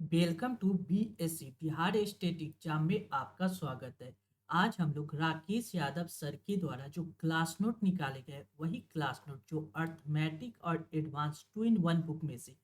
Welcome to BSC Bihar state exam में आपका स्वागत है। आज हम लोग राकेश यादव सर के द्वारा जो क्लास नोट निकाले गए वही क्लास नोट जो अर्थमेटिक और advance two in one book में से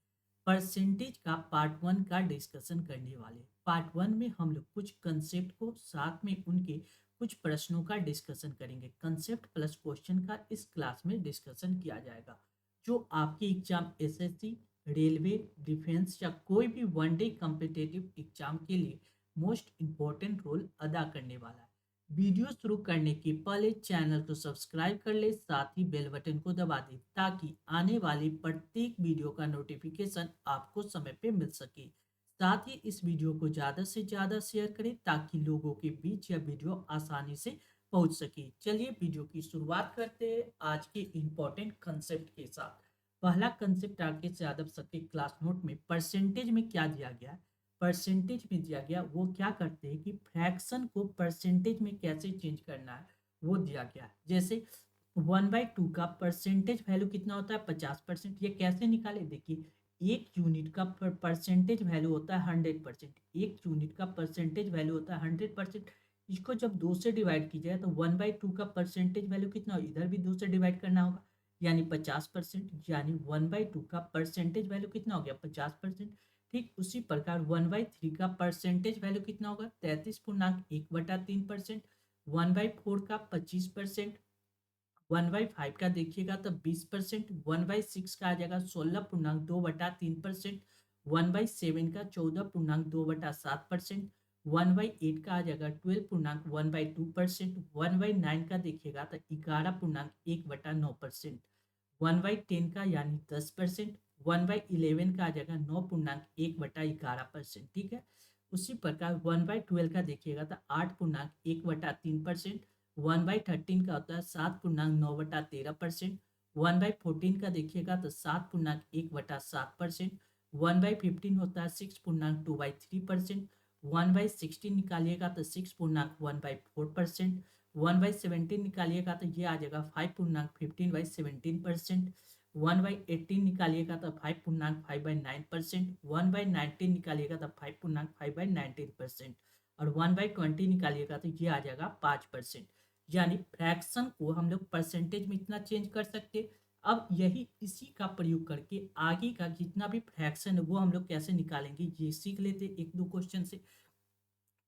परसेंटेज का पार्ट वन का डिस्कशन करने वाले। पार्ट वन में हम लोग कुछ कंसेप्ट को साथ में उनके कुछ प्रश्नों का डिस्कशन करेंगे। कंसेप्ट प्लस क्वेश्चन का इस क्लास में डिस्कशन किया जाएगा जो आपके एग्जाम एसएससी, रेलवे, डिफेंस या कोई भी वनडे कॉम्पिटिटिव एग्जाम के लिए मोस्ट इम्पोर्टेंट रोल अदा करने वाला है। वीडियो शुरू करने के पहले चैनल को सब्सक्राइब कर ले, साथ ही बेल बटन को दबा दे ताकि आने वाली प्रत्येक वीडियो का नोटिफिकेशन आपको समय पे मिल सके। साथ ही इस वीडियो को ज़्यादा से ज़्यादा शेयर करें ताकि लोगों के बीच यह वीडियो आसानी से पहुंच सके। चलिए वीडियो की शुरुआत करते हैं आज के इम्पोर्टेंट कंसेप्ट के साथ। पहला कंसेप्ट राकेश यादव सर के क्लास नोट में परसेंटेज में क्या दिया गया है। परसेंटेज में दिया गया वो क्या करते हैं कि फ्रैक्शन को परसेंटेज में कैसे चेंज करना है वो दिया गया है। जैसे 1/2 का परसेंटेज वैल्यू कितना होता है 50%। ये कैसे निकाले, देखिए एक यूनिट का परसेंटेज वैल्यू होता है 100%। एक यूनिट का परसेंटेज वैल्यू होता है 100%। इसको जब 2 से डिवाइड कीजिए तो 1/2 का परसेंटेज वैल्यू कितना हो, इधर भी 2 से डिवाइड करना होगा यानी 50%। यानी 1/2 का परसेंटेज वैल्यू कितना हो गया 50%। ठीक उसी प्रकार 1/3 का परसेंटेज वैल्यू कितना होगा 33.1/3%। 1/4 का 25%। 1/5 का देखिएगा तो 20%। 1/6 का आ जाएगा 16.2/3%। 1/7 का 14.2/7%। 1/8 का आ जाएगा 12.1/2%। 1/9 का देखिएगा तो 11.1/9%। 1/10 का यानी 10%। 1/11 का आ जाएगा 9.1/11%। ठीक है, उसी प्रकार 1/12 का देखिएगा तो 8.1/3%। 1/13 का होता है 7.9/13%। 1/14 का देखिएगा तो 7.1/7%। 1/15 होता है 6.2/3%। 1/16 निकालिएगा तो 6.1/4%। 1/17 निकालिएगा तो ये आ जाएगा 5.15/17%। 1/18 निकालिएगा तो 5.5/9%। 1/19 निकालिएगा तो 5.5/19%। और 1/20 निकालिएगा तो ये आ जाएगा 5%। यानी फ्रैक्शन को हम लोग परसेंटेज में इतना चेंज कर सकते। अब यही इसी का प्रयोग करके आगे का जितना भी फ्रैक्शन है वो हम लोग कैसे निकालेंगे ये सीख लेते एक दो क्वेश्चन से।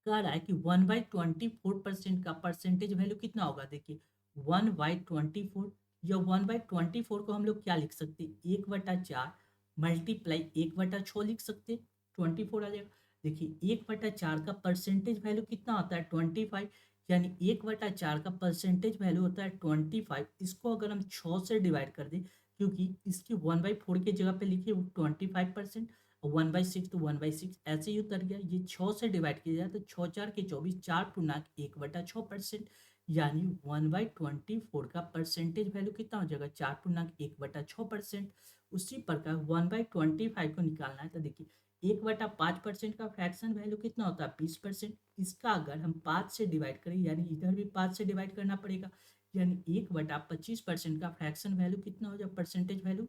कह रहा है कि 1/24% का परसेंटेज वैल्यू कितना होगा, देखिए 1/24 या 1/24 को हम लोग क्या लिख सकते 1/4 मल्टीप्लाई 1/6 लिख सकते 24 आ जाएगा। देखिए 1/4 का परसेंटेज वैल्यू कितना होता है 25। यानी 1/4 का परसेंटेज वैल्यू होता है 25। इसको अगर हम 6 से डिवाइड कर दें, क्योंकि इसकी 1/4 की जगह पे लिखिए 25%। 1/6 तो 1/6 ऐसे ही उतर गया। ये 6 से डिवाइड किया जाए तो 6×4 = 24, 4.1/6%। यानी 1/24 का परसेंटेज वैल्यू कितना हो जाएगा 4.1/6%। उसी प्रकार 1/25 को निकालना है तो देखिए 1/5% का फ्रैक्शन वैल्यू कितना होता है 20%। इसका अगर हम 5 से डिवाइड करें यानी इधर भी 5 से डिवाइड करना पड़ेगा। यानी 1/25% का फ्रैक्शन वैल्यू कितना हो जाएगा परसेंटेज वैल्यू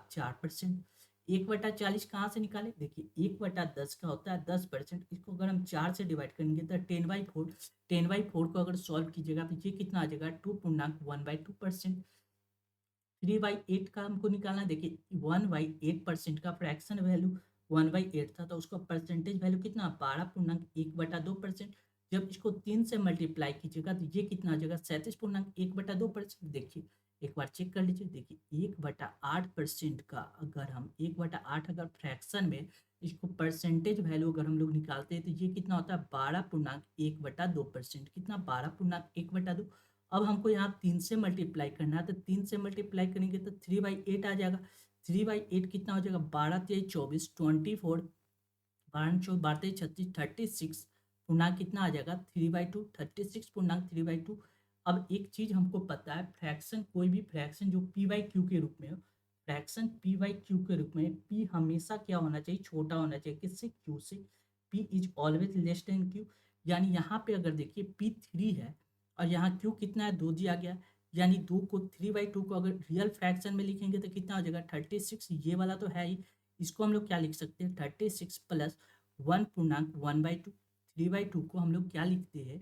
4%। 1/40 कहाँ से निकाले, देखिए 1/10 का होता है 10%। इसको अगर हम 4 से डिवाइड करेंगे तो 10/4। 10/4 को अगर सॉल्व कीजिएगा तो ये कितना आ जाएगा 2.1/2%। 3/8 का हमको निकालना है, देखिए 1/8% का फ्रैक्शन वैल्यू 1/8 था तो उसका परसेंटेज वैल्यू कितना 12.1/2%। जब इसको 3 से मल्टीप्लाई कीजिएगा तो ये कितना आ जाएगा 37.1/2%। देखिए एक बार चेक कर लीजिए, देखिए 1/8% का अगर हम 1/8 अगर फ्रैक्शन में इसको परसेंटेज वैल्यू अगर हम लोग निकालते हैं तो ये कितना होता है 12.1/2%। कितना 12.1/2। अब हमको यहाँ 3 से मल्टीप्लाई करना है तो 3 से मल्टीप्लाई करेंगे तो 3/8 आ जाएगा। 3/8 कितना हो जाएगा 12×3 = 24, 24 12×4 = 32, 36 पूर्णांक कितना आ जाएगा 3/2, 36.3/2। अब एक चीज हमको पता है, फ्रैक्शन कोई भी फ्रैक्शन जो p/q के रूप में हो, फ्रैक्शन p/q के रूप में p हमेशा क्या होना चाहिए छोटा होना चाहिए किससे q से। p is always less than q। यानी यहाँ पे अगर देखिए p 3 है और यहाँ q कितना है 2 दिया गया। यानी 2 को 3/2 को अगर रियल फ्रैक्शन में लिखेंगे तो कितना हो जाएगा 36। ये वाला तो है ही, इसको हम लोग क्या लिख सकते हैं 36 प्लस 1/1/2। 3/2 को हम लोग क्या लिखते हैं,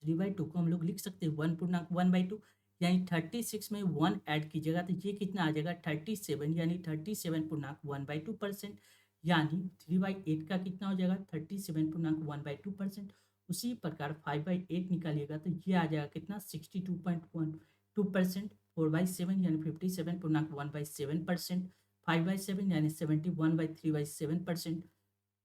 3/2 को हम लोग लिख सकते हैं 1/1/2, यानी 36 में 1 ऐड कीजिएगा तो ये कितना आ जाएगा 37, यानी 37/1/2%, यानी 3/8 का कितना हो जाएगा 37/1/2%। उसी प्रकार 5/8 निकालिएगा तो ये आ जाएगा कितना 62.12%। 4/7 यानी 57/1/7%। 5/7 यानी 71/3/7%।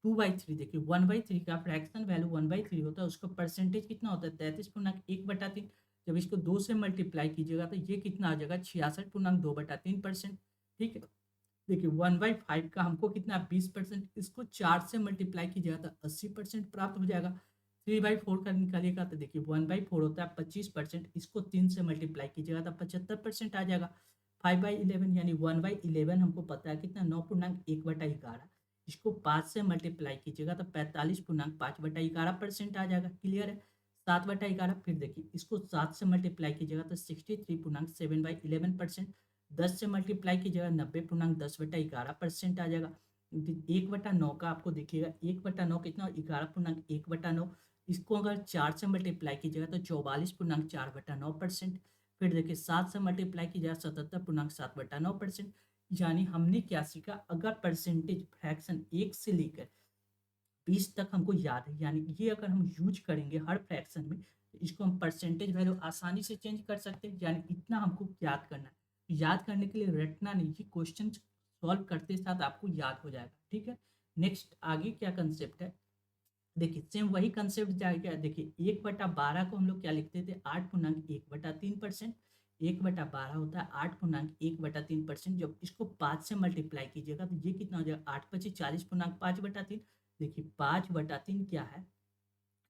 2/3 देखिए 1/3 का फ्रैक्शन वैल्यू 1/3 होता है, उसका परसेंटेज कितना होता है 33/1/3। जब इसको 2 से मल्टीप्लाई कीजिएगा तो ये कितना आ जाएगा 66.2/3%। ठीक है, देखिए 1/5 का हमको कितना 20%, इसको 4 से मल्टीप्लाई कीजिएगा तो 80% प्राप्त हो जाएगा। 3/4 का निकालिएगा तो देखिए 1/4 होता है 25%, इसको 3 से मल्टीप्लाई कीजिएगा तो 75% आ जाएगा। 5/11 यानी 1/11 हमको पता है कितना 9.1/11, इसको 5 से मल्टीप्लाई कीजिएगा तो 45.5/11% आ जाएगा। क्लियर है। 7/11 फिर देखिए इसको 7 से मल्टीप्लाई कीजिएगा तो 63.7/11%। 10 से मल्टीप्लाई कीजिएगा 90.10/11% आ जाएगा। 1/9 का आपको देखिएगा 1/9 कितना 11.1/9, इसको अगर 4 से मल्टीप्लाई कीजिएगा तो 44.4/9%। फिर देखिए 7 से मल्टीप्लाई कीजिएगा 77.7/9%। यानी हमने क्या सीखा, अगर परसेंटेज फ्रैक्शन 1 से लेकर 20 तक हमको याद है, यानी ये अगर हम यूज करेंगे हर फ्रैक्शन में तो इसको हम परसेंटेज वैल्यू आसानी से चेंज कर सकते हैं। यानी इतना हमको याद करना है, याद करने के लिए रटना नहीं, ये क्वेश्चन सॉल्व करते साथ आपको याद हो जाएगा। ठीक है, नेक्स्ट आगे क्या कंसेप्ट है, देखिए सेम वही कंसेप्ट जाएगा। देखिए 1/12 को हम लोग क्या लिखते थे 8.1/3%। 1/12 होता है 8.1/3%। जब इसको 5 से मल्टीप्लाई कीजिएगा तो ये कितना हो जाएगा 8×40.5/3। देखिए 5/3 क्या है,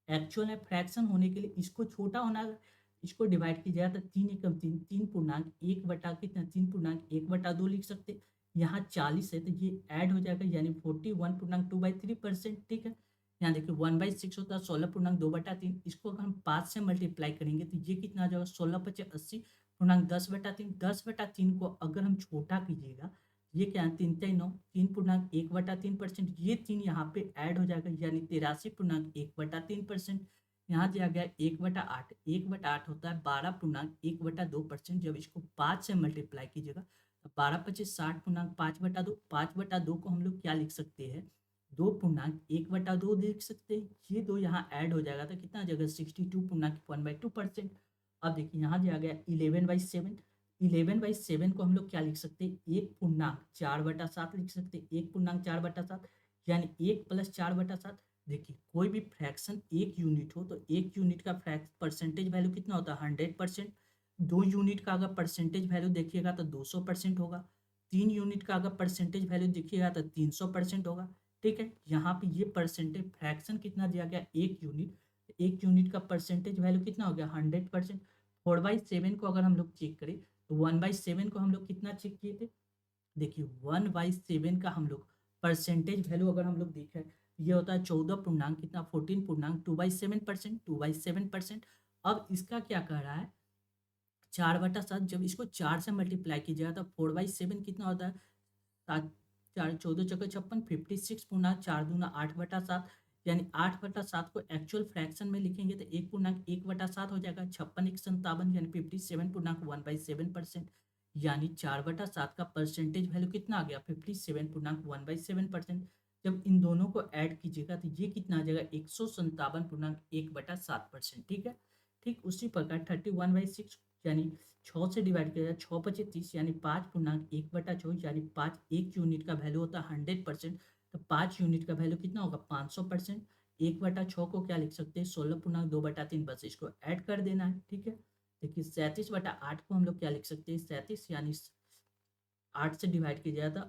एक्चुअल है, फ्रैक्शन होने के लिए इसको छोटा होना है। इसको डिवाइड कीजिएगा तो 3 एकम 3, 3.1 बटा कितना 3.1/2 लिख सकते। यहाँ 40 है तो ये ऐड हो जाएगा यानी 41.2/3%। ठीक है, यहाँ देखिए 1/6 होता है 16.2/3, इसको अगर हम 5 से मल्टीप्लाई करेंगे तो ये कितना आ जाएगा 16×5 = 80.10/3। 10/3 को अगर हम छोटा कीजिएगा, ये क्या है 3×9 3.1/3%, ये 3 यहाँ पे ऐड हो जाएगा यानी 83.1/3%। यहाँ दिया गया 1/8, 1/8 होता है 12.1/2%। जब इसको 5 से मल्टीप्लाई कीजिएगा तो 12×5 = 60.5/2। 5/2 को हम लोग क्या लिख सकते हैं 2.1/2 लिख सकते हैं। ये दो यहाँ ऐड हो जाएगा तो कितना आ जाएगा 62.1/2%। अब देखिए यहाँ दिया गया 11/7। 11/7 को हम लोग क्या लिख सकते हैं 1.4/7 लिख सकते हैं। 1.4/7 यानी 1 + 4/7। देखिए कोई भी फ्रैक्शन 1 यूनिट हो तो 1 यूनिट का परसेंटेज वैल्यू कितना होता है 100%। 2 यूनिट का अगर परसेंटेज वैल्यू देखिएगा तो 200% होगा। 3 यूनिट का अगर परसेंटेज वैल्यू देखिएगा तो 300% होगा। ठीक है, यहाँ पे ये परसेंटेज फ्रैक्शन कितना दिया गया 1 यूनिट, 1 यूनिट का परसेंटेज वैल्यू कितना हो गया 100%। 4/7 को अगर हम लोग चेक करें तो 1/7 को हम लोग कितना चेक किए थे, देखिए 1/7 का हम लोग परसेंटेज वैल्यू अगर हम लोग देखें ये होता है 14 पूर्णांक कितना 14.2/7%, 2/7%। अब इसका क्या कह रहा है 4/7, जब इसको 4 से मल्टीप्लाई कीजिएगा तो 4/7 कितना होता है 7, 4 14 चौके 56, 56.4×2 = 8/7, यानी 8/7 को एक्चुअल फ्रैक्शन में लिखेंगे तो 1.1/7 हो जाएगा। 56 × 1 = 57 यानी 57.1/7%, यानी 4/7 का परसेंटेज वैल्यू कितना आ गया 57.1/7%। जब इन दोनों को ऐड कीजिएगा तो ये कितना आ जाएगा 157.1/7%। ठीक है, ठीक उसी प्रकार 31/6 यानी 6 से डिवाइड किया जाए 6×5 = 30 यानी 5.1/6 यानी 5 1 यूनिट का वैल्यू होता है 100%। तो 5 यूनिट का वैल्यू कितना होगा 500%। 1/6 को क्या लिख सकते हैं 16.2/3, बस इसको ऐड कर देना है। ठीक है, देखिए 37/8 को हम लोग क्या लिख सकते हैं 37 यानी 8 से डिवाइड किया जाए तो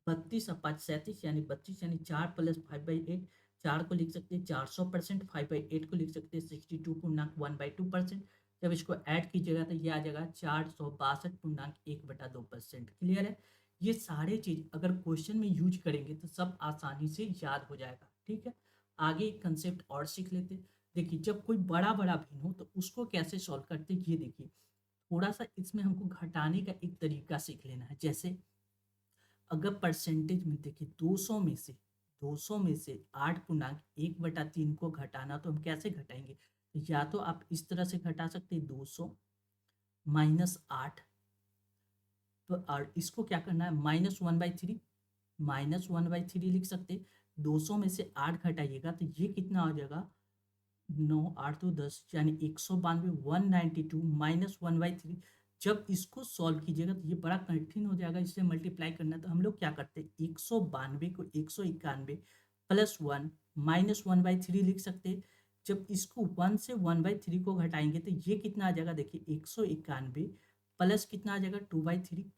32 और 5 37 यानी 32 यानी 4 + 5/8, 4 को लिख सकते हैं 400%। 5/8 को लिख सकते हैं 62.1/2%। जब इसको ऐड कीजिएगा तो ये आ जाएगा 462.1/2%। क्लियर है, ये सारे चीज अगर क्वेश्चन में यूज करेंगे तो सब आसानी से याद हो जाएगा। ठीक है, आगे एक कंसेप्ट और सीख लेते हैं। देखिए जब कोई बड़ा बड़ा भिन्न हो तो उसको कैसे सॉल्व करते हैं, ये देखिए थोड़ा सा इसमें हमको घटाने का एक तरीका सीख लेना है। जैसे अगर परसेंटेज में देखिए 200 में से 200 में से 8.1/3 को घटाना, तो हम कैसे घटाएंगे? तो या तो आप इस तरह से घटा सकते हैं 200 माइनस 8, तो और इसको क्या करना है -1/3, -1/3 लिख सकते। 200 में से 8 घटाइएगा तो ये कितना हो जाएगा 9 8 तो 10 यानी 192 192 -1/3। जब इसको सॉल्व कीजिएगा तो ये बड़ा कठिन हो जाएगा, इससे मल्टीप्लाई करना। तो हम लोग क्या करते हैं 192 को 191 प्लस 1 -1/3 लिख सकते हैं। जब इसको 1 से 1/3 को घटाएंगे तो ये कितना आ जाएगा, देखिए 191 प्लस कितना आ जाएगा 2/3,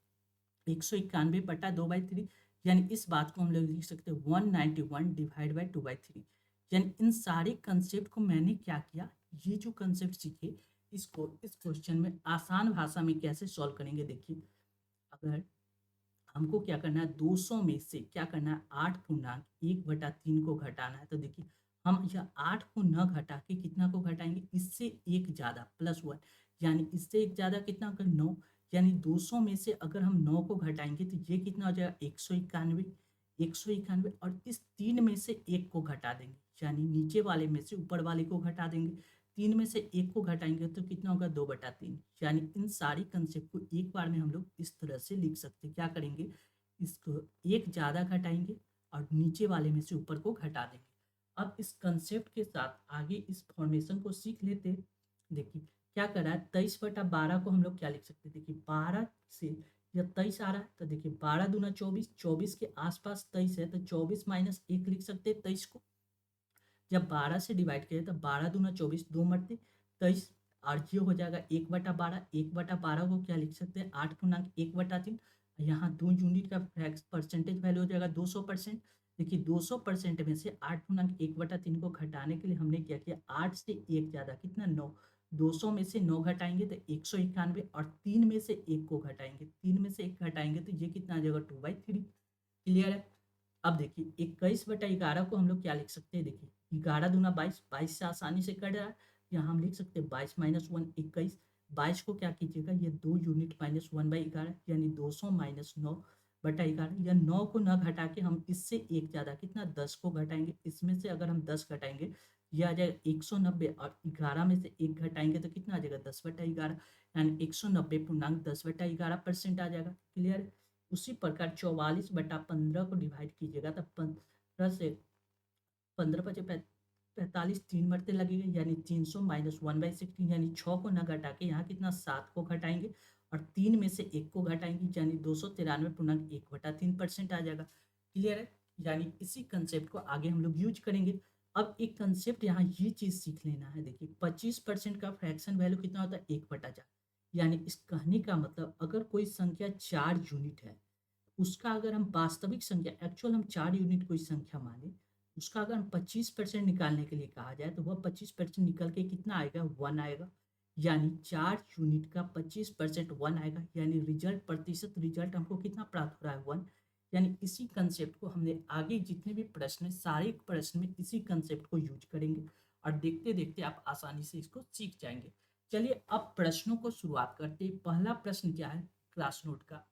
191/2/3, यानी इस बात को हम लोग लिख सकते हैं 191 डिवाइड बाई 2/3। यानी इन सारे कंसेप्ट को मैंने क्या किया, ये जो कंसेप्ट सीखे इसको इस क्वेश्चन में आसान भाषा में कैसे सॉल्व करेंगे। देखिए अगर हमको क्या करना है 200 में से क्या करना है 8.1/3 को घटाना है, तो देखिए हम यह 8 को न घटा के कितना को घटाएंगे, इससे एक ज़्यादा +1, यानी इससे एक ज़्यादा कितना होगा 9, यानी 200 में से अगर हम 9 को घटाएंगे तो ये कितना हो जाएगा 191, 191, और इस 3 में से एक को घटा देंगे, यानी नीचे वाले में से ऊपर वाले को घटा देंगे। 3 में से एक को घटाएंगे तो कितना होगा 2/3। यानी इन सारी कंसेप्ट को एक बार में हम लोग इस तरह से लिख सकते हैं। क्या करेंगे, इसको एक ज़्यादा घटाएंगे और नीचे वाले में से ऊपर को घटा देंगे। अब इस कंसेप्ट के साथ आगे इस फॉर्मेशन को सीख लेते हैं। देखिए क्या कर रहा है 23/12 को हम लोग क्या लिख सकते हैं, देखिए 12 से या 23 आ रहा है तो देखिए 12 दूना 24, 24 के आसपास 23 है तो 24 माइनस 1 लिख सकते हैं 23 को। जब 12 से डिवाइड करें तो 12 दूना 24, 2 मरते 23, और ये हो जाएगा 1/12। 1/12 को क्या लिख सकते हैं 8.1/3। यहाँ 2 यूनिट का परसेंटेज वैल्यू हो जाएगा 200%। देखिए 200% में से 8.1/3 को घटाने के लिए हमने क्या किया 8 से एक ज़्यादा कितना 9, 200 में से 9 घटाएंगे तो 191, और 3 में से 1 को घटाएंगे, 3 में से 1 घटाएंगे तो ये कितना आ जाएगा 2/3। क्लियर है? अब देखिए 21/11 को हम लोग क्या लिख सकते हैं, देखिए 11 दूना 22, 22 से आसानी से कट रहा है, यहाँ हम लिख सकते हैं 22 माइनस 1 21। 22 को क्या कीजिएगा ये 2 यूनिट माइनस 1/11, यानी 200 माइनस 9/11, या 9 को न घटा के हम इससे एक ज़्यादा कितना 10 को घटाएंगे, इसमें से अगर हम 10 घटाएंगे ये आ जाएगा 190, और 11 में से एक घटाएंगे तो कितना आ जाएगा 10/11, यानी 190.10/11% आ जाएगा। क्लियर है? उसी प्रकार 44/15 को डिवाइड कीजिएगा तो 15 से 15 बचे 45, 3 मरते लगेंगे, यानी 300 माइनस 1/16, यानी 6 को न घटा के यहाँ कितना 7 को घटाएंगे और 3 में से 1 को घटाएंगे, यानी 293.1/3% आ जाएगा। क्लियर है? यानी इसी कंसेप्ट को आगे हम लोग यूज करेंगे। अब एक कंसेप्ट यहाँ ये चीज़ सीख लेना है, देखिए 25% का फ्रैक्शन वैल्यू कितना होता है 1/4, यानी इस कहने का मतलब अगर कोई संख्या 4 यूनिट है, उसका अगर हम वास्तविक संख्या एक्चुअल हम 4 यूनिट कोई संख्या माने, उसका अगर हम 25% निकालने के लिए कहा जाए तो वह 25% निकल के कितना आएगा 1 आएगा, यानी 4 यूनिट का 25% 1 आएगा, यानी रिजल्ट प्रतिशत रिजल्ट हमको कितना प्राप्त हो रहा है 1। यानी इसी कंसेप्ट को हमने आगे जितने भी प्रश्न हैं सारे प्रश्न में इसी कंसेप्ट को यूज करेंगे, और देखते देखते आप आसानी से इसको सीख जाएंगे। चलिए अब प्रश्नों को शुरुआत करते हैं। पहला प्रश्न क्या है, क्लास नोट का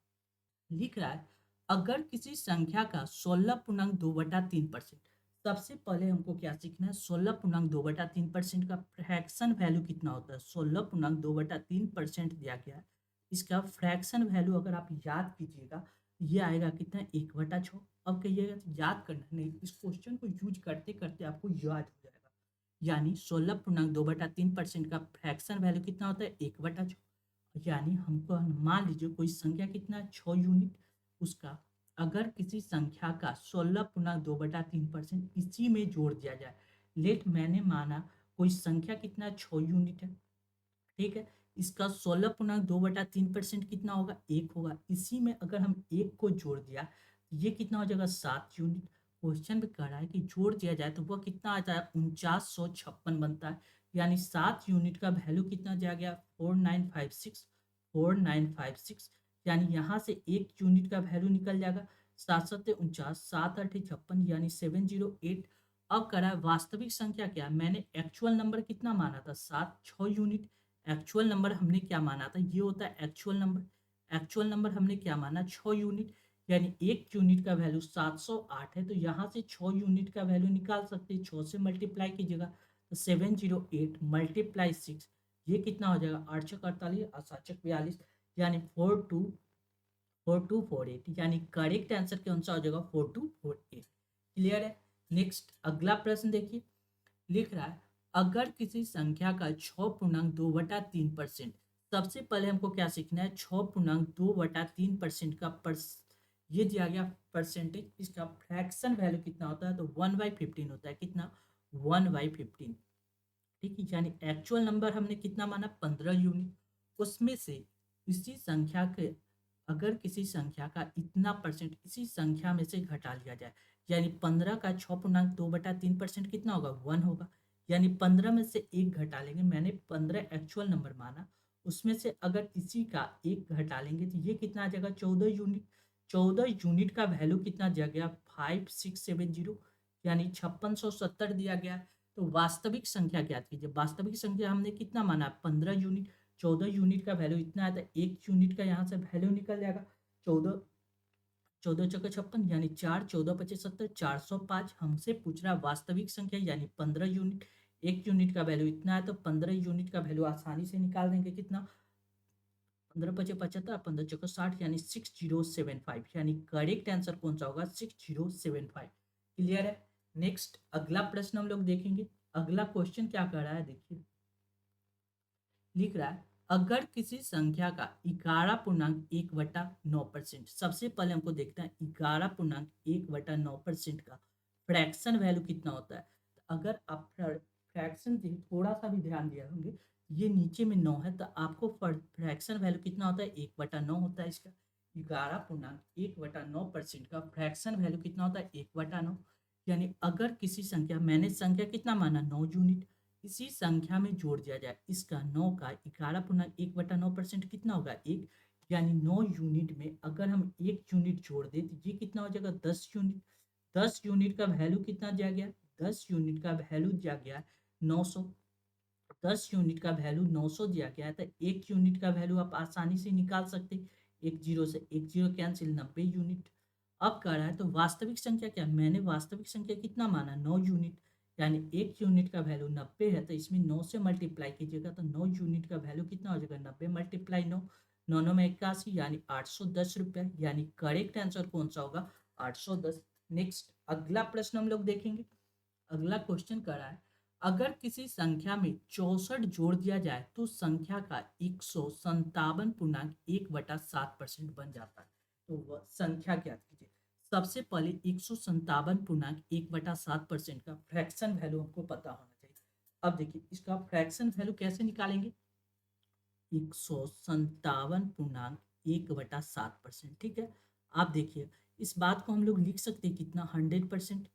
लिख रहा है अगर किसी संख्या का 16.2/3%, सबसे पहले हमको क्या सीखना है 16.2/3% का फ्रैक्शन वैल्यू कितना होता है। 16.2/3% दिया गया है, इसका फ्रैक्शन वैल्यू अगर आप याद कीजिएगा ये आएगा कितना 1/6। अब कहिएगा तो याद करना नहीं, इस क्वेश्चन को यूज करते करते आपको याद हो जाएगा, यानी 16.2/3% का फ्रैक्शन वैल्यू कितना होता है 1/6, यानी हमको मान लीजिए कोई संख्या कितना 6 यूनिट, उसका अगर किसी संख्या का 16.2/3% इसी में जोड़ दिया जाए, लेट मैंने माना कोई संख्या कितना 6 यूनिट है, ठीक है, इसका 16.2/3% कितना होगा 1 होगा, इसी में अगर हम 1 को जोड़ दिया तो ये कितना हो जाएगा 7 यूनिट। क्वेश्चन में कह रहा है कि जोड़ दिया जाए तो वह कितना आता है 4956 बनता है, यानी 7 यूनिट का वैल्यू कितना दिया गया 4956, 4956, यानी यहाँ से 1 यूनिट का वैल्यू निकल जाएगा 7×7 = 49, 7×8 = 56, यानी 708। अब कह रहा है वास्तविक संख्या क्या, मैंने एक्चुअल नंबर कितना माना था 7, 6 यूनिट, एक्चुअल नंबर हमने क्या माना था ये होता है एक्चुअल नंबर, एक्चुअल नंबर हमने क्या माना 6 यूनिट, यानी एक यूनिट का वैल्यू 708 है, तो यहाँ से 6 यूनिट का वैल्यू निकाल सकते हैं, 6 से मल्टीप्लाई कीजिएगा तो 708 मल्टीप्लाई 6, ये कितना हो जाएगा 8 छक 48 और 7 छक 42, यानी 4248, यानी करेक्ट आंसर कौन सा हो जाएगा 4248। क्लियर है। नेक्स्ट अगला प्रश्न देखिए, लिख रहा है अगर किसी संख्या का 6.2/3%, सबसे पहले हमको क्या सीखना है, 6.2/3% का ये दिया गया परसेंटेज, इसका फ्रैक्शन वैल्यू कितना होता है, तो 1/15 होता है, कितना 1/15, ठीक है, यानी एक्चुअल नंबर हमने कितना माना 15 यूनिट, उसमें से इसी संख्या के अगर किसी संख्या का इतना परसेंट इसी संख्या में से घटा लिया जाए, यानी 15 का 6.2/3% कितना होगा 1 होगा, यानी 15 में से एक घटा लेंगे, मैंने 15 एक्चुअल नंबर माना, उसमें से अगर इसी का एक घटा लेंगे तो ये कितना आ जाएगा 14 यूनिट, 14 यूनिट का वैल्यू कितना दिया गया 5670, यानी 5670 दिया गया। तो वास्तविक संख्या ज्ञात कीजिए, वास्तविक संख्या हमने कितना माना 15 यूनिट, 14 यूनिट का वैल्यू इतना है, तो एक यूनिट का यहाँ से वैल्यू निकल जाएगा 14, 14 चौके 56, यानी 4, 14 पचे 70, 405, हमसे पूछ रहा है वास्तविक संख्या यानी 15 यूनिट, एक यूनिट का वैल्यू इतना है, तो 15 यूनिट का वैल्यू आसानी से निकाल देंगे, कितना 15 पचे 75, 15 चौके 60, यानी 6075, यानी करेक्ट आंसर कौन सा होगा 6075। क्लियर है। नेक्स्ट अगला प्रश्न हम लोग देखेंगे, अगला क्वेश्चन क्या कर रहा है देखिए, लिख रहा है अगर किसी संख्या का 11.1/9%, सबसे पहले हमको देखना है 11.1/9% का फ्रैक्शन वैल्यू कितना होता है, तो अगर आप फ्रैक्शन थोड़ा सा भी ध्यान दिया होंगे, ये नीचे में 9 है, तो आपको फ्रैक्शन वैल्यू कितना होता है 1/9 होता है इसका, 11.1/9% का फ्रैक्शन वैल्यू कितना होता है 1/9, यानी अगर किसी संख्या, मैंने संख्या कितना माना 9 यूनिट, इसी संख्या में जोड़ दिया जाए इसका 9 का 11.1/9% कितना होगा 1, यानी 9 यूनिट में अगर हम 1 यूनिट जोड़ दें तो ये कितना हो जाएगा 10 यूनिट, 10 यूनिट का वैल्यू कितना दिया गया, 10 यूनिट का वैल्यू दिया गया 900, 10 यूनिट का वैल्यू 900 दिया गया है, तो एक यूनिट का वैल्यू आप आसानी से निकाल सकते, एक जीरो से एक जीरो कैंसिल 90 यूनिट। अब कह रहा है तो वास्तविक संख्या क्या, मैंने वास्तविक संख्या कितना माना 9 यूनिट, यानी एक यूनिट का वैल्यू 90 है, तो इसमें 9 से मल्टीप्लाई कीजिएगा तो 9 यूनिट का वैल्यू कितना हो जाएगा 90 मल्टीप्लाई 9, 9 9 में 81, यानी 810 रुपये, यानी करेक्ट आंसर कौन सा होगा 810। नेक्स्ट अगला प्रश्न हम लोग देखेंगे, अगला क्वेश्चन कर रहा है अगर किसी संख्या में 64 जोड़ दिया जाए तो संख्या का 157.1/7% बन जाता है, तो वह संख्या ज्ञात कीजिए। सबसे पहले 157.1/7% का फ्रैक्शन वैल्यू हमको पता होना चाहिए। अब देखिए इसका फ्रैक्शन वैल्यू कैसे निकालेंगे, 157.1/7%, ठीक है। आप देखिए इस बात को हम लोग लिख सकते हैं कितना 100%,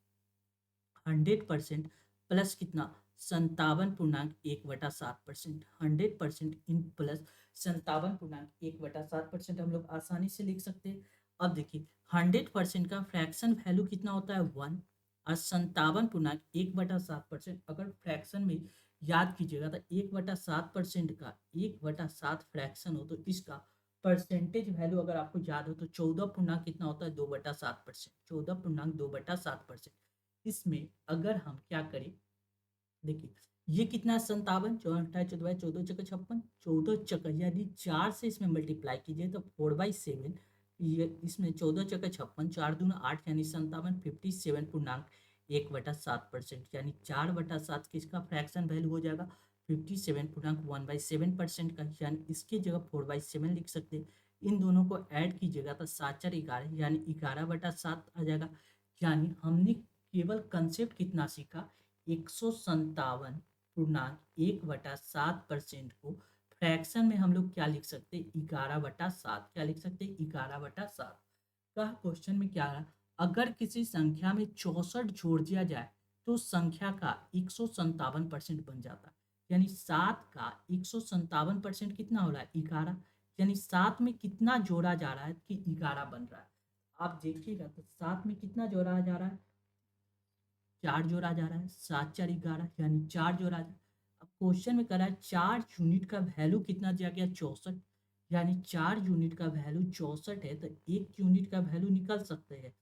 100% प्लस कितना 57.1/7%, 100% इन प्लस 57.1/7% हम लोग आसानी से लिख सकते हैं। अब देखिए 100% का फ्रैक्शन वैल्यू कितना होता है 1, और 57.1/7% अगर फ्रैक्शन में याद कीजिएगा तो 1/7% का 1/7 फ्रैक्शन हो तो इसका परसेंटेज वैल्यू अगर आपको याद हो तो 14 पूर्णांक कितना होता है 2/7%, 14.2/7%। इसमें अगर हम क्या करें, देखिए ये कितना 57, 14 14 चौके 56, 14 चक्कर यानी 4 से इसमें मल्टीप्लाई कीजिए तो 4/7, ये इसमें 14 चक्कर 56, 4 दूना 8, यानी 57.57%, यानी 4/7 किसका फ्रैक्शन वैल्यू हो जाएगा 57.1/7% का, यानी इसकी जगह 4/7 लिख सकते हैं। इन दोनों को ऐड कीजिएगा तो 7 4 11, यानी 11/7 आ जाएगा, यानी हमने केवल कंसेप्ट कितना सीखा 157.1/7% को फ्रैक्शन में हम लोग क्या लिख सकते 11/7, क्या लिख सकते 11/7 का। क्वेश्चन में क्या है अगर किसी संख्या में 64 जोड़ दिया जाए तो संख्या का 157% बन जाता है, यानी 7 का 157% कितना हो रहा है 11, यानी 7 में कितना जोड़ा जा रहा है कि 11 बन रहा है। आप देखिएगा तो 7 में कितना जोड़ा जा रहा है 4 जोड़ा जा रहा है, 7 4 11, यानी 4 जोड़ा जा। अब क्वेश्चन में कह रहा है 4 यूनिट का वैल्यू कितना दिया गया 64, यानी 4 यूनिट का वैल्यू 64 है तो 1 यूनिट का वैल्यू निकाल सकते हैं।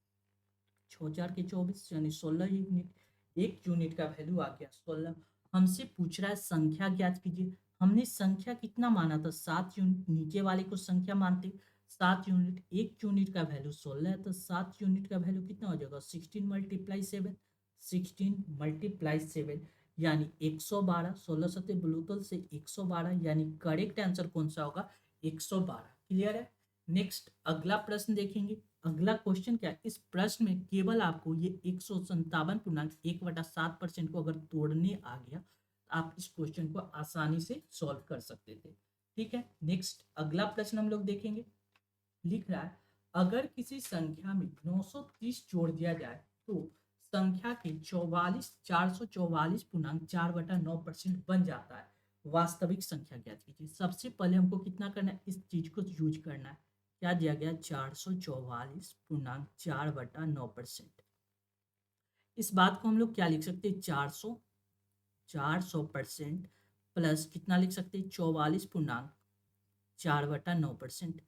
6 4 के 24 यानी 16 यूनिट। 1 यूनिट का वैल्यू आ गया 16। हमसे पूछ रहा है संख्या ज्ञात कीजिए। हमने संख्या कितना माना था 7 यूनिट, नीचे वाले को संख्या मानते 7 यूनिट। 1 यूनिट का वैल्यू 16 है तो 7 यूनिट का वैल्यू कितना हो जाएगा 16 मल्टीप्लाई 7। 16 मल्टीप्लाई 7 यानी 112। 16 सत्ते ब्लूतल से 112 यानी करेक्ट आंसर कौन सा होगा 112। क्लियर है। नेक्स्ट अगला प्रश्न देखेंगे। अगला क्वेश्चन क्या है, इस प्रश्न में केवल आपको ये 157.1/7% को अगर तोड़ने आ गया तो आप इस क्वेश्चन को आसानी से सॉल्व कर सकते थे। ठीक है। नेक्स्ट अगला प्रश्न हम लोग देखेंगे। लिख रहा है अगर किसी संख्या में 930 जोड़ दिया जाए तो संख्या के 444.4/9% बन जाता है। वास्तविक संख्या ज्ञात कीजिए। सबसे पहले हमको कितना करना है, इस चीज को यूज करना है। क्या दिया गया 444.4/9%। इस बात को हम लोग क्या लिख सकते हैं 400% प्लस कितना लिख सकते हैं 44.4/9%।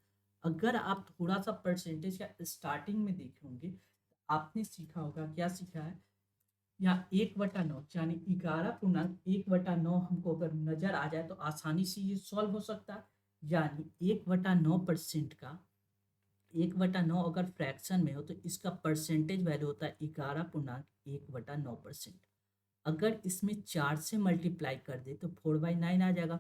अगर आप थोड़ा सा परसेंटेज का स्टार्टिंग में देखे होंगे आपने सीखा होगा, क्या सीखा है या 1/9 यानी 11.1/9 हमको अगर नजर आ जाए तो आसानी से ये सॉल्व हो सकता है। यानी 1/9% का 1/9 अगर फ्रैक्शन में हो तो इसका परसेंटेज वैल्यू होता है 11.1/9%। अगर इसमें 4 से मल्टीप्लाई कर दे तो 4/9 आ जाएगा।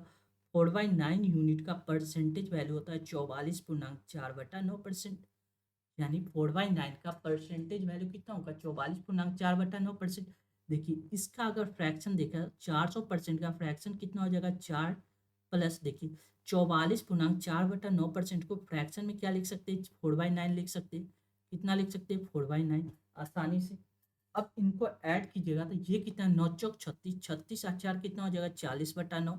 4/9 यूनिट का परसेंटेज वैल्यू होता है 44.4/9%। यानी 4/9 का परसेंटेज वैल्यू कितना होगा 44.4/9%। देखिए इसका अगर फ्रैक्शन देखा 400% का फ्रैक्शन कितना हो जाएगा 4 प्लस देखिए 44.4/9% को फ्रैक्शन में क्या लिख सकते हैं 4/9 लिख सकते हैं। कितना लिख सकते हैं 4/9 आसानी से। अब इनको ऐड कीजिएगा तो ये कितना 9 चौक 36, 36 और 4 कितना हो जाएगा 40/9।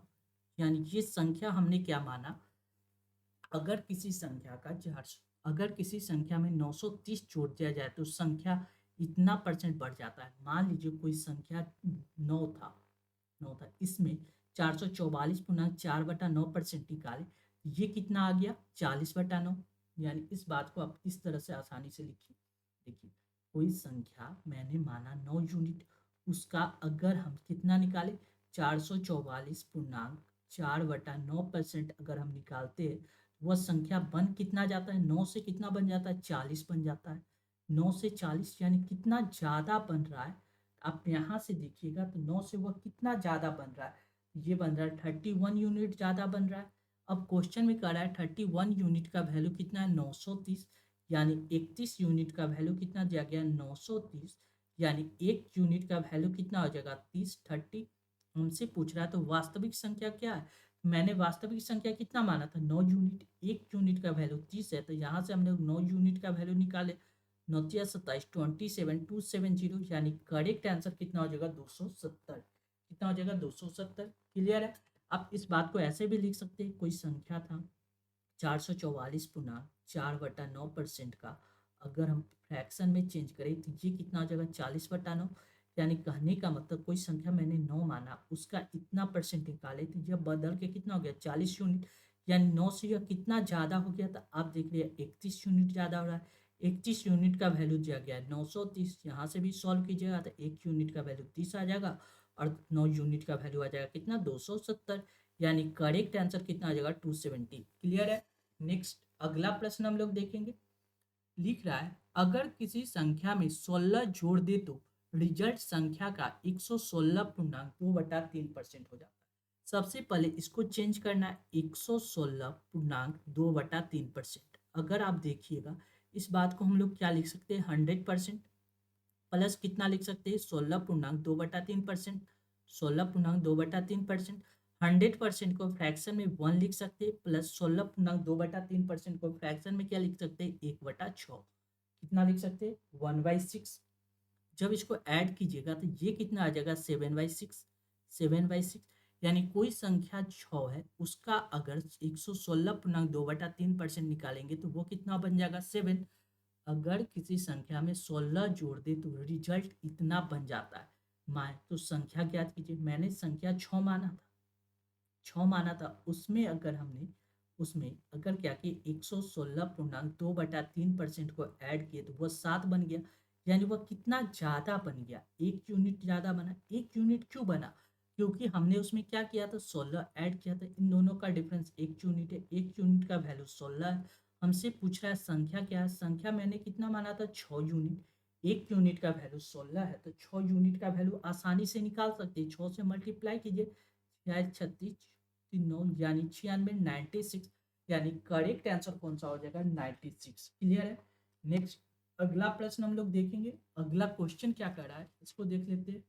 यानी ये संख्या हमने क्या माना, अगर किसी संख्या का 400 अगर किसी संख्या में 930 जोड़ दिया जाए तो संख्या इतना परसेंट बढ़ जाता है। मान लीजिए कोई संख्या 9 था इसमें 444.4/9% निकाले, ये कितना आ गया 40/9। यानी इस बात को आप इस तरह से आसानी से लिखिए। देखिए कोई संख्या मैंने माना 9 यूनिट, उसका अगर हम कितना निकाले 444.4/9% अगर हम निकालते हैं वह संख्या बन कितना जाता है 9 से कितना बन जाता है 40 बन जाता है। 9 से 40 यानी कितना ज़्यादा बन रहा है। आप यहाँ से देखिएगा तो 9 से वह कितना ज़्यादा बन रहा है, ये बन रहा है 31 यूनिट ज़्यादा बन रहा है। अब क्वेश्चन में कह रहा है 31 यूनिट का वैल्यू कितना है 930, यानी 31 यूनिट का वैल्यू कितना दिया गया 930, यानी 1 यूनिट का वैल्यू कितना हो जाएगा 30 हमसे पूछ रहा है। तो वास्तविक संख्या क्या है, मैंने वास्तविक संख्या कितना माना था 9 यूनिट। 1 यूनिट का वैल्यू 30 है तो यहाँ से हमने 9 यूनिट का वैल्यू निकाले 9 × 27 27270 यानी करेक्ट आंसर कितना हो जाएगा 270। कितना हो जाएगा 270। क्लियर है। आप इस बात को ऐसे भी लिख सकते हैं, कोई संख्या था 444.4/9% का अगर हम फ्रैक्शन में चेंज करें तो ये कितना हो जाएगा 40/9। यानी कहने का मतलब कोई संख्या मैंने 9 माना उसका इतना परसेंट निकाले तो यह बदल के कितना हो गया 40 यूनिट। यानी 9 से यह कितना ज़्यादा हो गया था आप देख लिया 31 यूनिट ज़्यादा हो रहा है। 31 यूनिट का वैल्यू दिया गया है 930, यहाँ से भी सॉल्व कीजिएगा तो 1 यूनिट का वैल्यू 30 आ जाएगा और 9 यूनिट का वैल्यू आ जाएगा कितना 270। यानी करेक्ट आंसर कितना आ जाएगा 270। क्लियर है। नेक्स्ट अगला प्रश्न हम लोग देखेंगे। लिख रहा है अगर किसी संख्या में 16 जोड़ दे तो रिजल्ट संख्या का 116.2/3% हो जाता है। सबसे पहले इसको चेंज करना है 116.2/3%। अगर आप देखिएगा इस बात को हम लोग क्या लिख सकते हैं 100% प्लस कितना लिख सकते हैं 16.2/3%। 16.2/3%। 100% को फ्रैक्शन में 1 लिख सकते हैं प्लस 16.2/3% को फ्रैक्शन में क्या लिख सकते हैं 1/6। कितना लिख सकते हैं 1/6। जब इसको ऐड कीजिएगा तो ये कितना आ जाएगा 7/6। 7/6 यानी कोई संख्या 6 है उसका अगर 116.2/3% निकालेंगे तो वो कितना बन जाएगा 7। अगर किसी संख्या में 16 जोड़ दे तो रिजल्ट इतना बन जाता है। मान तो संख्या ज्ञात कीजिए। मैंने संख्या 6 माना था, 6 माना था उसमें अगर हमने उसमें अगर क्या कि 116.2/3% को ऐड किए तो वह 7 बन गया, यानी वह कितना ज़्यादा बन गया, 1 यूनिट ज़्यादा बना। 1 यूनिट क्यों बना? क्योंकि हमने उसमें क्या किया था, 16 ऐड किया था। इन दोनों का डिफरेंस 1 यूनिट है। 1 यूनिट का वैल्यू 16 है। हमसे पूछ रहा है संख्या क्या है। संख्या मैंने कितना माना था, 6 यूनिट। 1 यूनिट का वैल्यू 16 है, तो 6 यूनिट का वैल्यू आसानी से निकाल सकते हैं। 6 से मल्टीप्लाई कीजिए, 36 3 9 यानी 96, 96, यानी करेक्ट आंसर कौन सा हो जाएगा, 96। क्लियर है। नेक्स्ट अगला प्रश्न हम लोग देखेंगे। अगला क्वेश्चन क्या कर रहा है, इसको देख लेते हैं।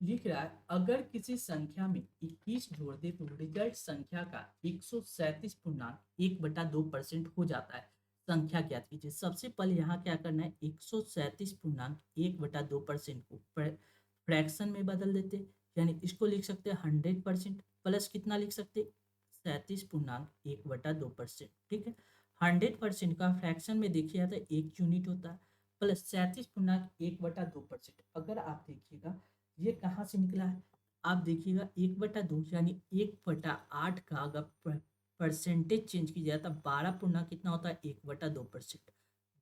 लिख रहा है अगर किसी संख्या में 21 जोड़ दे तो रिजल्ट संख्या का 137.1/2% हो जाता है। संख्या ज्ञात कीजिए। सबसे पहले यहाँ क्या करना है, 137.1/2% को फ्रैक्शन में बदल देते, यानी इसको लिख सकते हैं 100%, प्लस कितना लिख सकते हैं, 37.1/2%। ठीक है। 100% का फ्रैक्शन में देखिए तो 1 यूनिट होता है, प्लस 37.1/2%। अगर आप देखिएगा ये कहाँ से निकला है, आप देखिएगा 1/2 यानी 1/8 का अगर परसेंटेज चेंज की जाए तो 12 कितना होता है, 1/2%।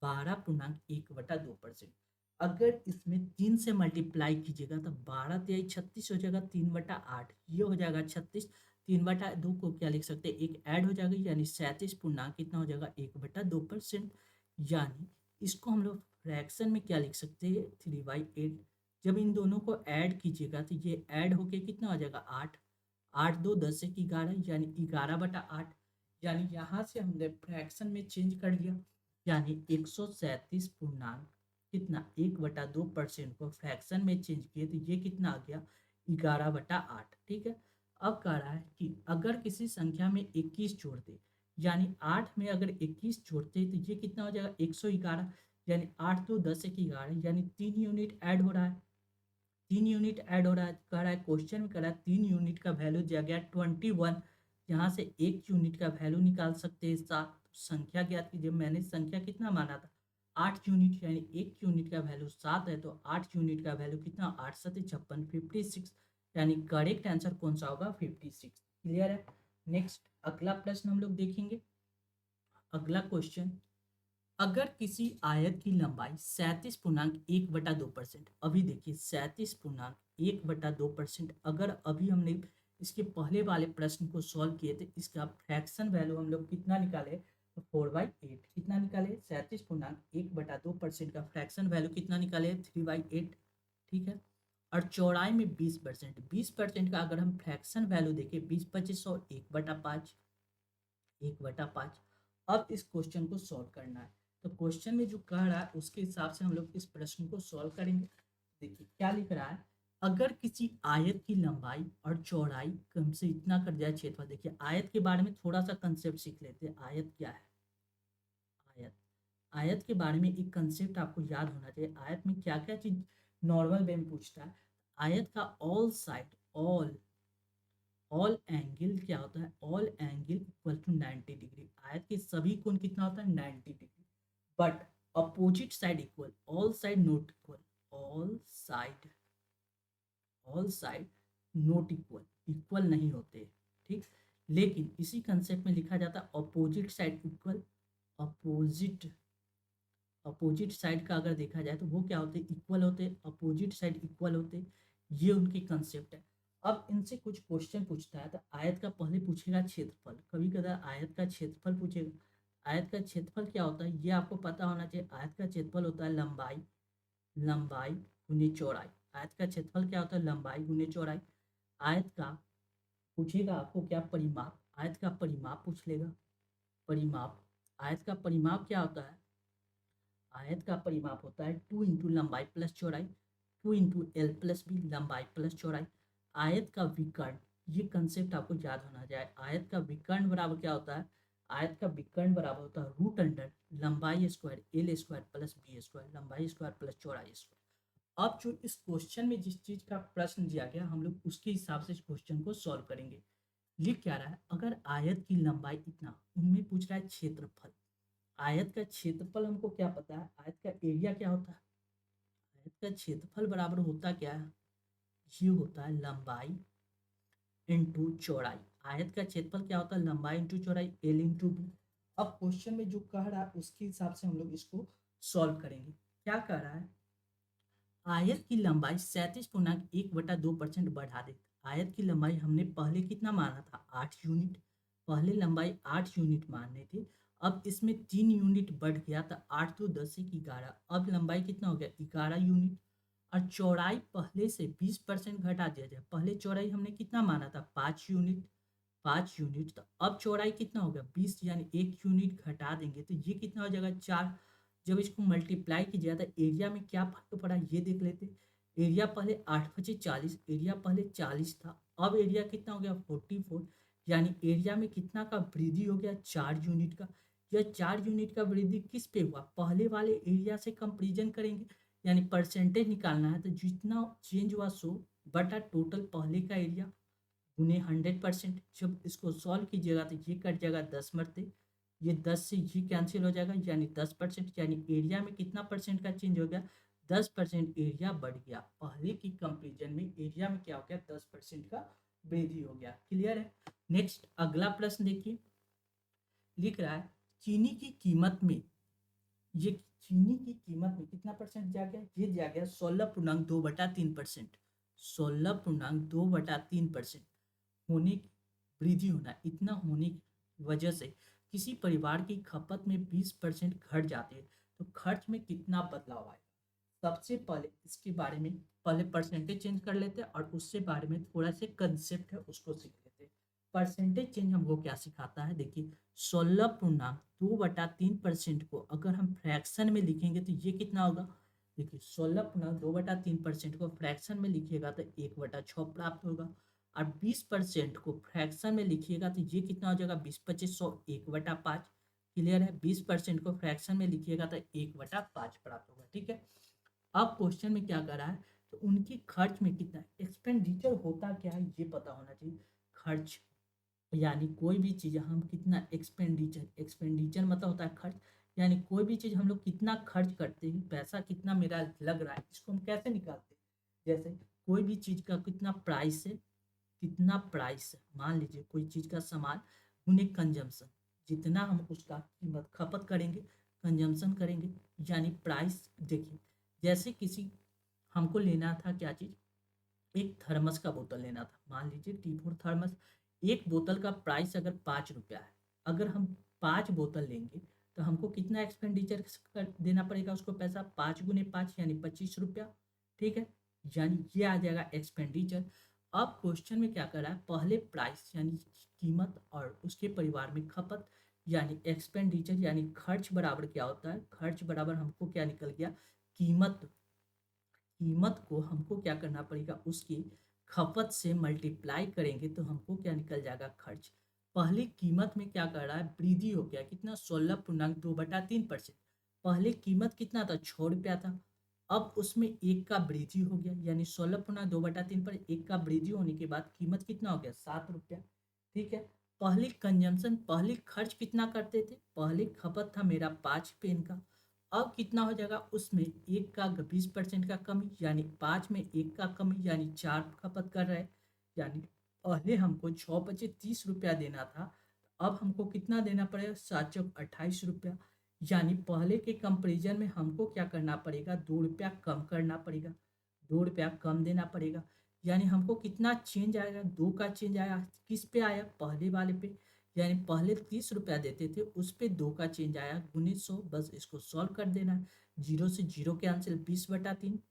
12.1/2%। अगर इसमें 3 से मल्टीप्लाई कीजिएगा तो 12 तिहाई 36 हो जाएगा, 3/8 ये हो जाएगा 36। 3/2 को क्या लिख सकते हैं, एक ऐड हो जाएगा, यानी 37 कितना हो जाएगा, 1/2%। यानी इसको हम लोग फ्रैक्शन में क्या लिख सकते हैं, 3/8। जब इन दोनों को ऐड कीजिएगा तो ये ऐड होके कितना हो जाएगा, 8। 8 2 10 से 11, यानी 11/8। यानी यहाँ से हमने फ्रैक्शन में चेंज कर लिया, यानी 137 पूर्णांक कितना, 1/2% को फ्रैक्शन में चेंज किए तो ये कितना आ गया, 11/8। ठीक है। अब कह रहा है कि अगर किसी संख्या में 21 जोड़ दे, यानी 8 में अगर 21 जोड़ते तो ये कितना हो जाएगा, 111, यानी 8 2 10 से 11, यानी 3 यूनिट ऐड हो रहा है। 3 यूनिट ऐड हो रहा है। कह रहा है क्वेश्चन में, कह रहा है 3 यूनिट का वैल्यू दिया गया 21। यहाँ से 1 यूनिट का वैल्यू निकाल सकते हैं 7। संख्या ज्ञात कीजिए। मैंने संख्या कितना माना था, 8 यूनिट, यानी 1 यूनिट का वैल्यू 7 है, तो 8 यूनिट का वैल्यू कितना, 8 7 56, 56, यानी करेक्ट आंसर कौन सा होगा, 56। क्लियर है। नेक्स्ट अगला प्रश्न हम लोग देखेंगे। अगला क्वेश्चन, अगर किसी आयत की लंबाई 37.1/2%, अभी देखिए 37.1/2%, अगर अभी हमने इसके पहले वाले प्रश्न को सॉल्व किए थे, इसका फ्रैक्शन वैल्यू हम लोग कितना निकाले, तो 4/8। कितना निकाले, 37.1/2% का फ्रैक्शन वैल्यू कितना निकाले, 3/8। ठीक है। और चौड़ाई में 20%, 20% का अगर हम फ्रैक्शन वैल्यू देखें, 20 25 100, 1/5, 1/5। अब इस क्वेश्चन को सॉल्व करना है, तो क्वेश्चन में जो कह रहा है उसके हिसाब से हम लोग इस प्रश्न को सॉल्व करेंगे। देखिए क्या लिख रहा है, अगर किसी आयत की लंबाई और चौड़ाई कम से इतना कर जाए क्षेत्रफल। देखिए आयत के बारे में थोड़ा सा कंसेप्ट सीख लेते हैं। आयत क्या है, आयत, आयत के बारे में एक कंसेप्ट आपको याद होना चाहिए। आयत में क्या क्या चीज नॉर्मल वे में पूछता है। आयत का ऑल साइड, ऑल एंगल क्या होता है, all angle equal to 90 degree. आयत के सभी कोण कितना होता है, 90 degree. But opposite side equal, all side not equal, all side, all side not equal, equal नहीं होते। ठीक। लेकिन इसी कंसेप्ट में लिखा जाता है opposite side equal. Opposite, opposite side का अगर देखा जाए तो वो क्या होते हैं, इक्वल होते, अपोजिट साइड इक्वल होते। ये उनकी कंसेप्ट है। अब इनसे कुछ क्वेश्चन पूछता है तो आयत का पहले पूछेगा क्षेत्रफल, कभी कभी आयत का क्षेत्रफल पूछेगा। आयत का क्षेत्रफल क्या होता है ये आपको पता होना चाहिए। आयत का क्षेत्रफल होता है लंबाई, लंबाई गुनी चौड़ाई। आयत का क्षेत्रफल क्या होता है, लंबाई गुनी चौड़ाई। आयत का पूछेगा आपको क्या, परिमाप। आयत का परिमाप पूछ लेगा, परिमाप। आयत का परिमाप क्या होता है, आयत का परिमाप होता है 2 इंटू लंबाई प्लस चौड़ाई, 2 इंटू एल प्लस बी, लंबाई प्लस चौड़ाई। आयत का विकर्ण, ये कंसेप्ट आपको याद होना चाहिए। आयत का विकर्ण बराबर क्या होता है, आयत का विकर्ण बराबर होता है रूट अंडर लंबाई square L square plus B square, लंबाई स्क्वायर प्लस चौड़ाई स्क्वायर। अब जो इस क्वेश्चन में जिस चीज का प्रश्न दिया गया, हम लोग उसके हिसाब से इस क्वेश्चन को सॉल्व करेंगे। लिख क्या रहा है, अगर आयत की लंबाई इतना, उनमें पूछ रहा है क्षेत्रफल। आयत का क्षेत्रफल हमको क्या पता है, आयत का एरिया क्या होता है, आयत का क्षेत्रफल बराबर होता क्या है, ये होता है लंबाई इंटू चौड़ाई। आयत का क्षेत्रफल क्या होता है, लंबाई इंटू चौड़ाई, एल इंटू बी। अब क्वेश्चन में जो कह रहा है उसके हिसाब से हम लोग इसको सॉल्व करेंगे। क्या कह रहा है, आयत की लंबाई 37.1/2% बढ़ा दे। आयत की लंबाई हमने पहले कितना माना था, 8 यूनिट। पहले लंबाई 8 यूनिट माने थे, अब इसमें 3 यूनिट बढ़ गया तो 8 तो 10 एक 11, अब लंबाई कितना हो गया, 11 यूनिट। और चौड़ाई पहले से 20% घटा दिया जाए। पहले चौड़ाई हमने कितना माना था, 5 यूनिट। 5 यूनिट, तो अब चौड़ाई कितना हो गया, 20, यानी 1 यूनिट घटा देंगे तो ये कितना हो जाएगा, 4। जब इसको मल्टीप्लाई कीजिए तो एरिया में क्या फर्क पड़ा ये देख लेते। एरिया पहले 8×40, एरिया पहले 40 था, अब एरिया कितना हो गया, 44। यानी एरिया में कितना का वृद्धि हो गया, 4 यूनिट का। यह 4 यूनिट का वृद्धि किस पे हुआ, पहले वाले एरिया से कंपेरिजन करेंगे, यानी परसेंटेज निकालना है तो जितना चेंज हुआ सो बटा टोटल पहले का एरिया गुने 100%। जब इसको सॉल्व कीजिएगा तो ये कट जाएगा 10 मरते, ये 10 से ये कैंसिल हो जाएगा, यानी 10%, यानी एरिया में कितना परसेंट का चेंज हो गया, 10% एरिया बढ़ गया। पहले की कंपेरिजन में एरिया में क्या हो गया, 10% का वृद्धि हो गया। क्लियर है। नेक्स्ट अगला प्रश्न देखिए, लिख रहा है चीनी की कीमत में, ये चीनी की कीमत में कितना परसेंट जा गया, ये जा गया 16.2/3%। 16.2/3% होने की वृद्धि होना, इतना होने की वजह से किसी परिवार की खपत में 20% घट जाती है तो खर्च में कितना बदलाव आएगा। सबसे पहले इसके बारे में पहले परसेंटेज चेंज कर लेते हैं और उससे बारे में थोड़ा से कंसेप्ट है उसको सीख लेते हैं। परसेंटेज चेंज हमको क्या सिखाता है, देखिए 16.2/3% को अगर हम फ्रैक्शन में लिखेंगे तो ये कितना होगा, देखिए 16.2/3% को फ्रैक्शन में लिखिएगा तो 1/6 प्राप्त होगा। और 20% को फ्रैक्शन में लिखिएगा तो ये कितना हो जाएगा, 20×25=100, 1/5। क्लियर है। 20% को फ्रैक्शन में लिखिएगा तो 1/5 प्राप्त होगा। ठीक है। अब क्वेश्चन में क्या कर रहा है, तो उनकी खर्च में कितना एक्सपेंडिचर होता क्या है ये पता होना चाहिए। खर्च यानी कोई भी चीज़ हम कितना एक्सपेंडिचर, एक्सपेंडिचर मतलब होता है खर्च, यानी कोई भी चीज़ हम लोग कितना खर्च करते हैं, पैसा कितना मेरा लग रहा है, इसको हम कैसे निकालते हैं। जैसे कोई भी चीज़ का कितना प्राइस है, कितना प्राइस है, मान लीजिए कोई चीज़ का सामान गुने कंजम्पशन, जितना हम उसका कीमत खपत करेंगे, कंजम्पशन करेंगे, यानी प्राइस। देखिए जैसे किसी हमको लेना था क्या चीज़, एक थर्मस का बोतल लेना था, मान लीजिए T4 थर्मस। एक बोतल का प्राइस अगर 5 रुपया है, अगर हम 5 बोतल लेंगे तो हमको कितना एक्सपेंडिचर देना पड़ेगा उसको, पैसा 5 × 5 यानी 25 रुपया। ठीक है, यानी ये आ जाएगा एक्सपेंडिचर। अब क्वेश्चन में क्या कर रहा है, पहले प्राइस यानी कीमत और उसके परिवार में खपत यानी एक्सपेंडिचर यानी खर्च बराबर क्या होता है, खर्च बराबर हमको क्या निकल गया, कीमत। कीमत को हमको क्या करना पड़ेगा, उसकी खपत से मल्टीप्लाई करेंगे तो हमको क्या निकल जाएगा, खर्च। पहले कीमत में क्या कर रहा है, वृद्धि हो गया, कितना 16.2/3%। पहले कीमत कितना था, 6 रुपया था, अब उसमें एक का वृद्धि हो गया, यानी 16.2/3 पर एक का वृद्धि होने के बाद कीमत कितना हो गया, 7 रुपया। ठीक है। पहले कंजम्पशन, पहले खर्च कितना करते थे, पहले खपत था मेरा 5 पेन का, अब कितना हो जाएगा, उसमें एक का 20% का कमी, यानी 5 में एक का कमी, यानी 4 खपत कर रहे हैं। यानी पहले हमको 6×5=30 रुपया देना था, अब हमको कितना देना पड़ेगा, 7×4=28 रुपया। यानी पहले के कंपेरिजन में हमको क्या करना पड़ेगा, 2 रुपया कम करना पड़ेगा, 2 रुपया कम देना पड़ेगा। यानी हमको कितना चेंज आएगा, 2 का चेंज आया, किस पे आया, पहले वाले पे। यानी पहले 30 रुपया देते थे, उस पे 2 का चेंज आया गुने 100। बस इसको सॉल्व कर देना है, 0 से 0 कैंसिल, 20/3।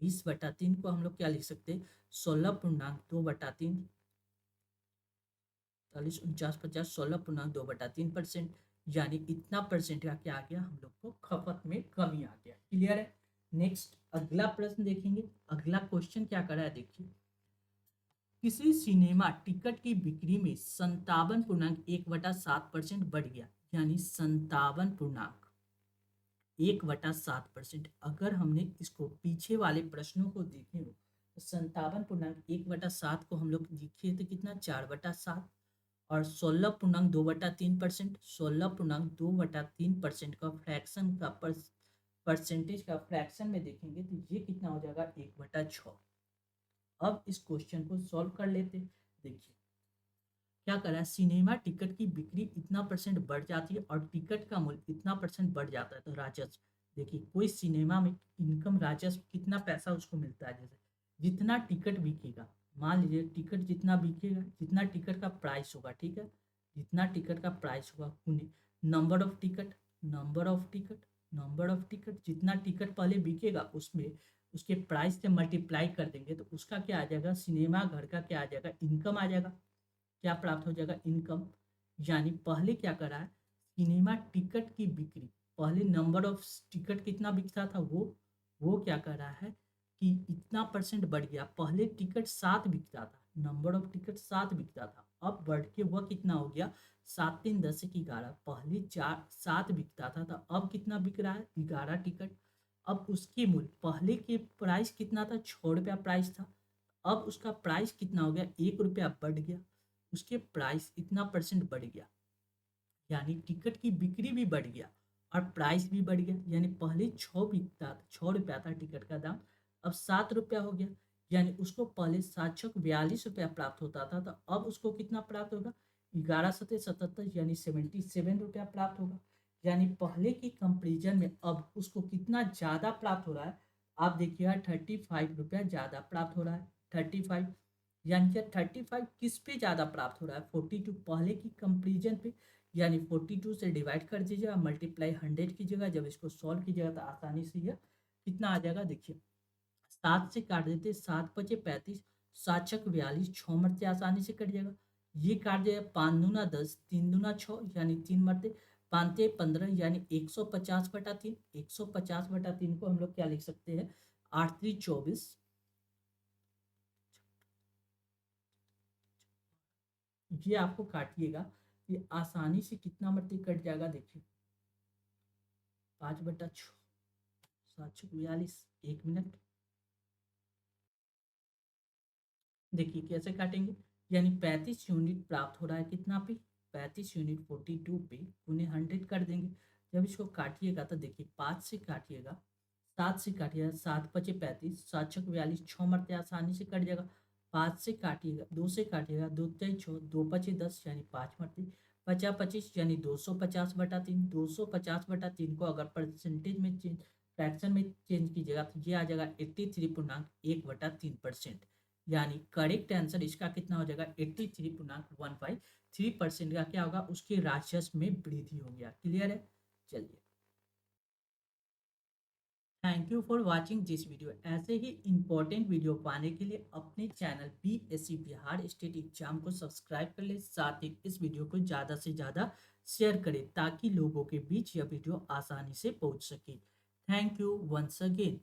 20/3 को हम लोग क्या लिख सकते हैं, 16.2/3, 40, 49, 50, 16.2/3%। यानी इतना परसेंट का क्या आ गया, हम लोग को खपत में कमी आ गया। क्लियर है। नेक्स्ट अगला प्रश्न देखेंगे। अगला क्वेश्चन क्या कर रहा है, देखिए किसी सिनेमा टिकट की बिक्री में 57.1/7% बढ़ गया, यानी 57.1/7%। अगर हमने इसको पीछे वाले प्रश्नों को देखें तो 57.1/7 को हम लोग लिखे थे कितना, 4/7। और 16.2/3%, 16.2/3% का फ्रैक्शन का परसेंटेज का फ्रैक्शन में देखेंगे तो ये कितना हो जाएगा, 1/6। अब इस क्वेश्चन को सॉल्व कर लेते। देखिए क्या करा है, सिनेमा टिकट की बिक्री इतना परसेंट बढ़ जाती है और टिकट का मूल्य इतना परसेंट बढ़ जाता है, तो राजस्व देखिए कोई सिनेमा में इनकम राजस्व कितना पैसा उसको मिलता है, जैसे जितना टिकट बिकेगा, मान लीजिए टिकट जितना बिकेगा, जितना टिकट का प्राइस होगा, ठीक है, जितना टिकट का प्राइस होगा उन्हें number of ticket, number of ticket, number of ticket, जितना टिकट पहले बिकेगा उसमें उसके प्राइस से मल्टीप्लाई कर देंगे तो उसका क्या आ जाएगा, सिनेमा घर का क्या आ जाएगा, इनकम आ जाएगा। क्या प्राप्त हो जाएगा, इनकम। यानी पहले क्या करा है, सिनेमा टिकट की बिक्री, पहले नंबर ऑफ टिकट कितना बिकता था, वो क्या कर रहा है कि इतना परसेंट बढ़ गया, पहले टिकट 7 बिकता था, नंबर ऑफ टिकट 7 बिकता था, अब बढ़ के वह कितना हो गया, 7 3 10 11, पहले 7 बिकता था तो अब कितना बिक रहा है, 11 टिकट। अब उसके मूल्य, पहले के प्राइस कितना था, 6 रुपया प्राइस था, अब उसका प्राइस कितना हो गया, 1 रुपया बढ़ गया, उसके प्राइस इतना परसेंट बढ़ गया, यानी टिकट की बिक्री भी बढ़ गया और प्राइस भी बढ़ गया। यानी पहले 6 रुपया था टिकट का दाम, अब 7 रुपया हो गया। यानी उसको पहले 7 6 42 रुपया प्राप्त होता था, तो अब उसको कितना प्राप्त होगा, 11 7 77 यानी 77 रुपया प्राप्त होगा। यानी पहले की कंपेरिजन में अब उसको कितना ज़्यादा प्राप्त हो रहा है, आप देखिएगा 35 रुपया ज़्यादा प्राप्त हो रहा है, 35। यानी कि 35 किस पे ज़्यादा प्राप्त हो रहा है, 42 पहले की कंपेरिजन पे। यानी 42 से डिवाइड कर दीजिएगा, मल्टीप्लाई 100 कीजिएगा, जब इसको सॉल्व कीजिएगा तो आसानी से यह कितना आ जाएगा, देखिए 7 से काट देते, 7 5 35, 7 6 42, 6 मरते आसानी से कट जाएगा, ये काट जाएगा, 5 दूना 10, 3 दूना 6 यानी 3 मरते, 5 15 यानी 150/3, 150/3 को हम लोग क्या लिख सकते हैं, 8 3 24, ये आपको काटिएगा, ये आसानी से कितना मरते कट जाएगा, देखिए 5/6, 7 6 42, 1 मिनट। देखिए कैसे काटेंगे, यानी 35 यूनिट प्राप्त हो रहा है कितना पे, 35 यूनिट 42 पे उन्हें 100 कर देंगे। जब इसको काटिएगा तो देखिए 5 से काटिएगा, 7 से काटिएगा, 7 5 35, 7 6 42, 6 मरते आसानी से कट जाएगा, 5 से काटिएगा, 2 से काटिएगा, 2 3 6, 2 5 10 यानी 5 मरते, 50 25 यानी 250/3, 250/3 को अगर परसेंटेज में चेंज, फ्रैक्शन में चेंज कीजिएगा तो ये आ जाएगा 83.1/3%। यानी करेक्ट आंसर इसका कितना हो जाएगा, 83.153% का क्या होगा, उसके राजस्व में वृद्धि हो गया। क्लियर है, चलिए, thank you for watching this video. ऐसे ही इंपॉर्टेंट वीडियो पाने के लिए अपने channel BSc Bihar state exam को सब्सक्राइब कर ले, साथ ही इस वीडियो को ज़्यादा से ज़्यादा शेयर करें ताकि लोगों के बीच यह वीडियो आसानी से पहुंच सके। Thank you once again.